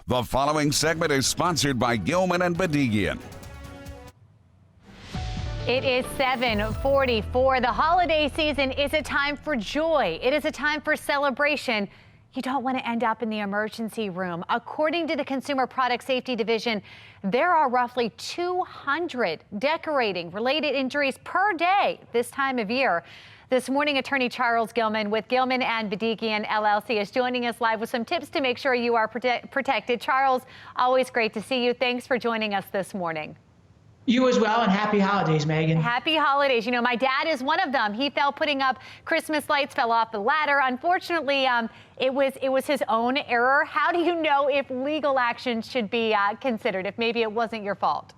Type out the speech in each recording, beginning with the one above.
The following segment is sponsored by Gilman and Bedigian. It is 7:44. The holiday season is a time for joy. It is a time for celebration. You don't want to end up in the emergency room. According to the Consumer Product Safety Division, there are roughly 200 decorating-related injuries per day this time of year. This morning, attorney Charles Gilman with Gilman and Bedigian LLC is joining us live with some tips to make sure you are protected. Charles, always great to see you. Thanks for joining us this morning. You as well, and happy holidays, Megan. Happy holidays. You know, my dad is one of them. He fell putting up Christmas lights, fell off the ladder. Unfortunately, it was his own error. How do you know if legal action should be considered, if maybe it wasn't your fault?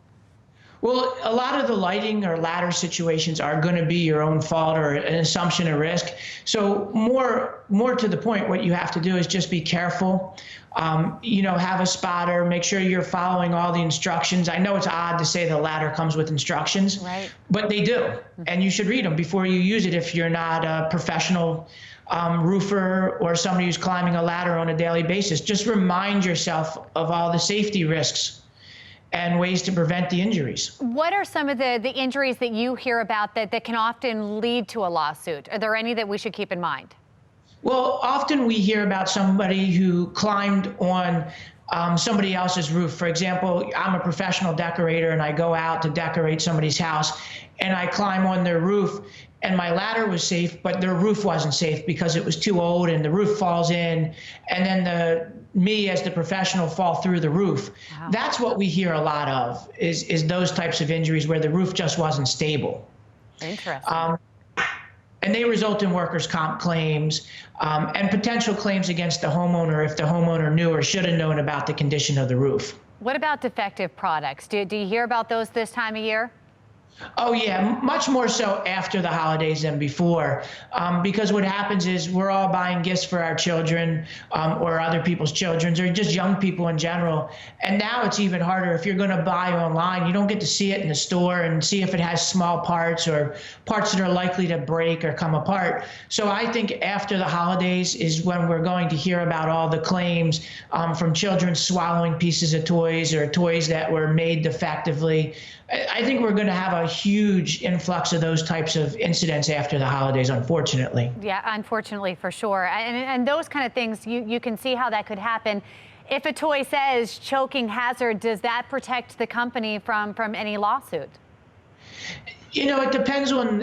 Well, a lot of the lighting or ladder situations are going to be your own fault or an assumption of risk. So more to the point, what you have to do is just be careful. Have a spotter, make sure you're following all the instructions. I know it's odd to say the ladder comes with instructions, right, but they do. And you should read them before you use it if you're not a professional roofer or somebody who's climbing a ladder on a daily basis. Just remind yourself of all the safety risks and ways to prevent the injuries. What are some of the injuries that you hear about that can often lead to a lawsuit? Are there any that we should keep in mind? Well, often we hear about somebody who climbed on somebody else's roof. For example, I'm a professional decorator and I go out to decorate somebody's house and I climb on their roof and my ladder was safe, but their roof wasn't safe because it was too old and the roof falls in, and then me as the professional fall through the roof. Wow. That's what we hear a lot of is those types of injuries where the roof just wasn't stable. Interesting. And they result in workers' comp claims and potential claims against the homeowner if the homeowner knew or should have known about the condition of the roof. What about defective products? Do you hear about those this time of year? Oh, yeah, much more so after the holidays than before, because what happens is we're all buying gifts for our children or other people's children or just young people in general. And now it's even harder. If you're going to buy online, you don't get to see it in the store and see if it has small parts or parts that are likely to break or come apart. So I think after the holidays is when we're going to hear about all the claims from children swallowing pieces of toys or toys that were made defectively. I think we're going to have a huge influx of those types of incidents after the holidays, unfortunately. Yeah, unfortunately, for sure. And those kind of things, you can see how that could happen. If a toy says choking hazard, does that protect the company from any lawsuit? You know, it depends on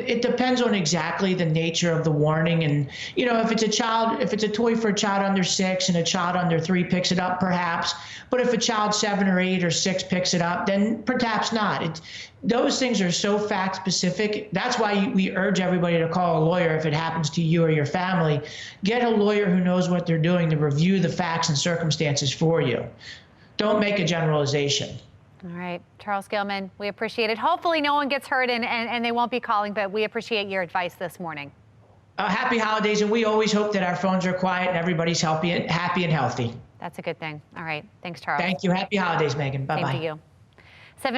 exactly the nature of the warning. And, you know, if it's a toy for a child under 6 and a child under 3 picks it up, perhaps. But if a child 7 or 8 or 6 picks it up, then perhaps not. Those things are so fact specific. That's why we urge everybody to call a lawyer if it happens to you or your family. Get a lawyer who knows what they're doing to review the facts and circumstances for you. Don't make a generalization. All right, Charles Gilman, we appreciate it. Hopefully no one gets hurt and they won't be calling, but we appreciate your advice this morning. Happy holidays, and we always hope that our phones are quiet and everybody's happy and healthy. That's a good thing. All right, thanks, Charles. Thank you. Happy holidays, Megan. Bye-bye. Same to you.